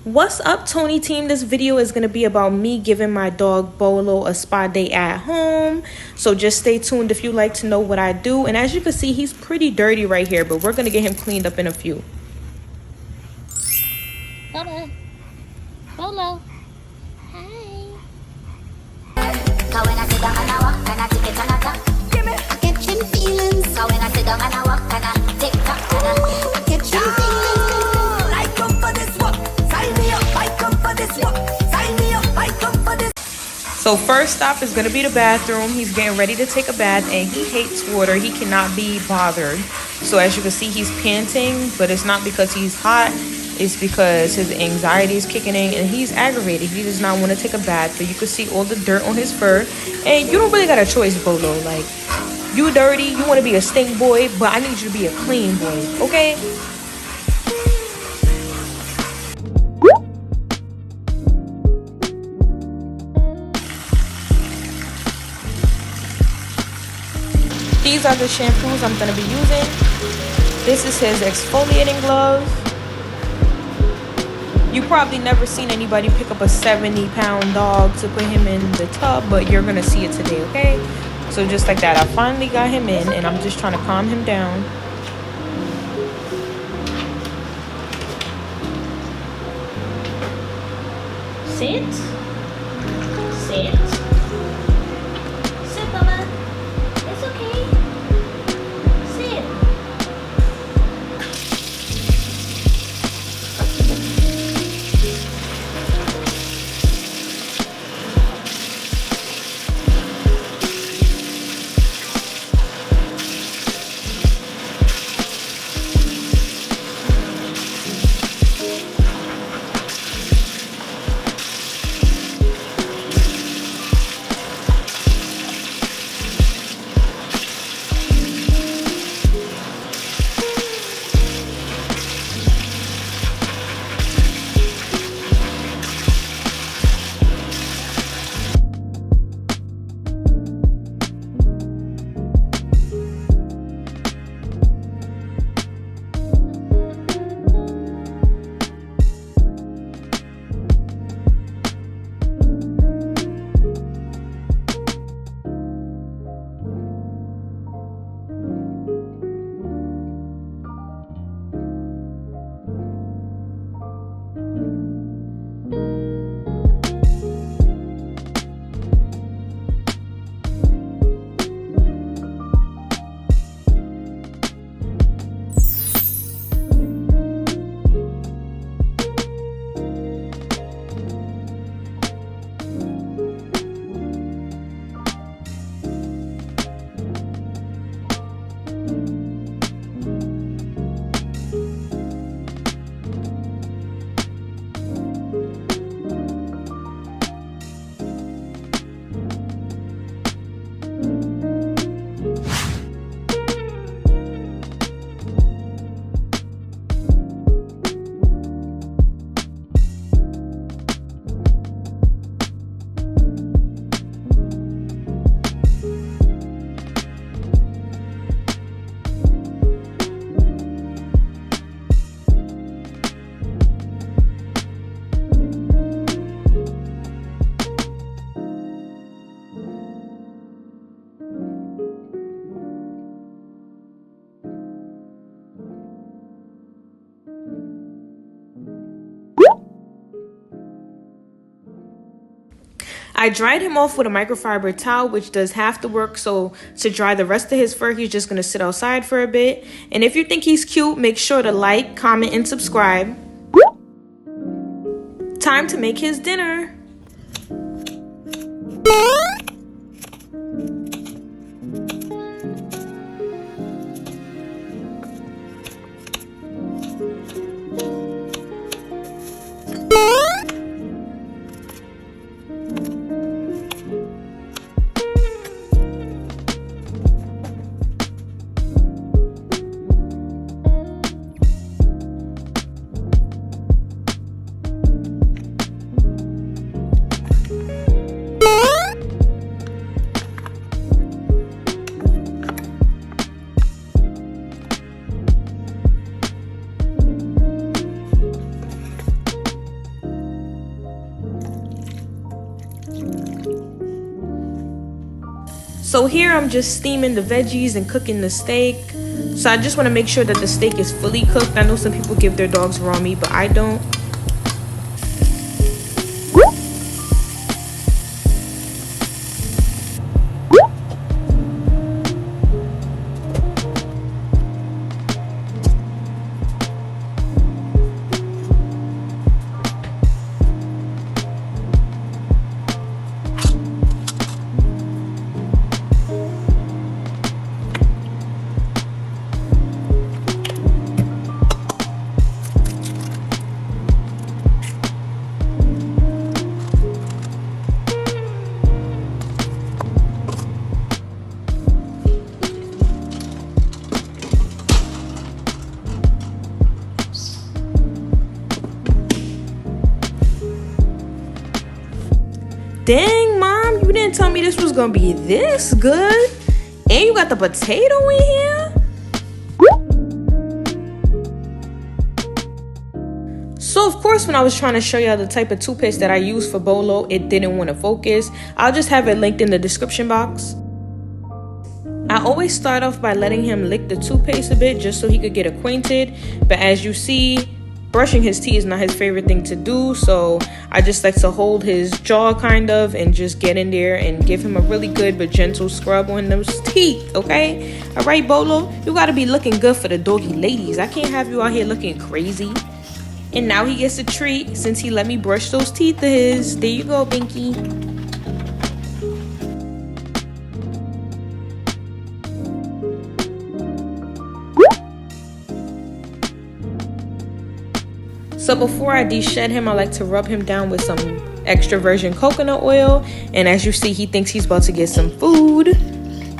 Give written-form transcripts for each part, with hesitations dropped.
What's up, Toni Team? This video is going to be about me giving my dog Bolo a spa day at home. So just stay tuned if you like to know what I do. And as you can see, he's pretty dirty right here, but we're going to get him cleaned up in a few. Bolo. Bolo. Hi. So when I sit down and I walk and I take it and I talk, catching feelings. So when I sit down and I walk and I tick tock and I catching feelings. I come for this walk, sign me up. I come for this walk, sign me up. I come for this. So first stop is going to be the bathroom. He's getting ready to take a bath and he hates water. He cannot be bothered. So as you can see, he's panting, but it's not because he's hot. It's because his anxiety is kicking in and he's aggravated. He does not want to take a bath, but you can see all the dirt on his fur. And you don't really got a choice, Bolo. Like, you dirty, you want to be a stink boy, but I need you to be a clean boy, okay? These are the shampoos I'm going to be using. This is his exfoliating glove. You probably never seen anybody pick up a 70-pound dog to put him in the tub, but you're going to see it today, okay? So just like that, I finally got him in, and I'm just trying to calm him down. Sit. Sit. Sit, Mama. It's okay. Sit. I dried him off with a microfiber towel, which does half the work. So to dry the rest of his fur, he's just going to sit outside for a bit. And if you think he's cute, make sure to like, comment, and subscribe. Time to make his dinner. So here I'm just steaming the veggies and cooking the steak. So I just want to make sure that the steak is fully cooked. I know some people give their dogs raw meat, but I don't. Dang, Mom, you didn't tell me this was gonna be this good. And you got the potato in here? So, of course, when I was trying to show y'all the type of toothpaste that I use for Bolo, it didn't want to focus. I'll just have it linked in the description box. I always start off by letting him lick the toothpaste a bit just so he could get acquainted. But as you see, brushing his teeth is not his favorite thing to do, so I just like to hold his jaw kind of and just get in there and give him a really good but gentle scrub on those teeth, okay? All right, Bolo, you gotta be looking good for the doggy ladies. I can't have you out here looking crazy. And now he gets a treat since he let me brush those teeth of his. There you go, Binky. So before I deshed him, I like to rub him down with some extra virgin coconut oil. And as you see, he thinks he's about to get some food.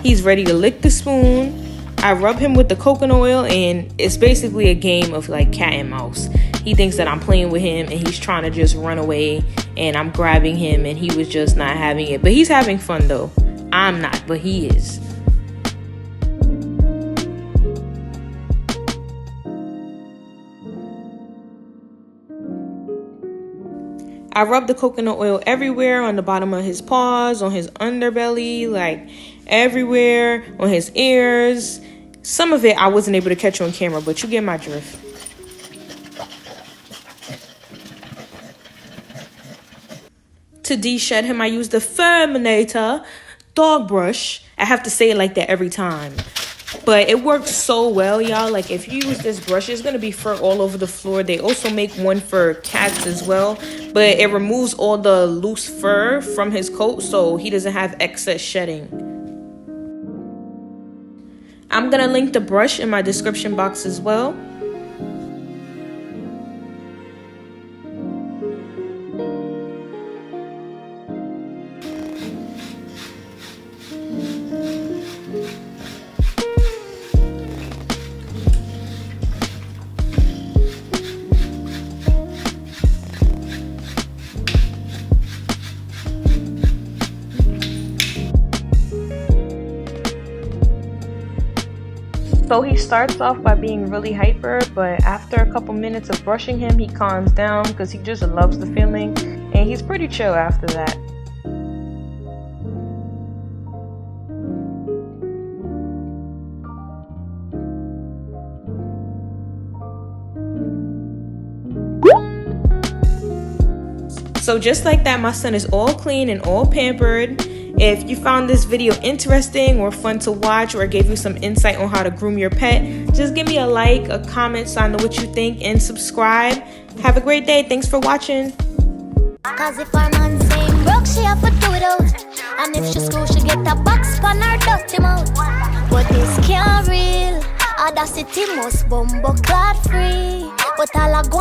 He's ready to lick the spoon. I rub him with the coconut oil, and it's basically a game of like cat and mouse. He thinks that I'm playing with him and he's trying to just run away, and I'm grabbing him and he was just not having it. But he's having fun though. I'm not, but he is. I rub the coconut oil everywhere, on the bottom of his paws, on his underbelly, like everywhere, on his ears. Some of it I wasn't able to catch on camera, but you get my drift. To deshed him, I use the Furminator dog brush. I have to say it like that every time. But it works so well, y'all. Like, if you use this brush, it's going to be fur all over the floor. They also make one for cats as well. But it removes all the loose fur from his coat, so he doesn't have excess shedding. I'm going to link the brush in my description box as well. So he starts off by being really hyper, but after a couple minutes of brushing him, he calms down because he just loves the feeling, and he's pretty chill after that. So just like that, my son is all clean and all pampered. If you found this video interesting or fun to watch, or gave you some insight on how to groom your pet, just give me a like, a comment so I know what you think, and subscribe. Have a great day. Thanks for watching. Cause if her man saying broke, she have to do it out. And if she screw, she get a box on her dirty mouth. But this can't real. Audacity must bumbo clad free. But all I go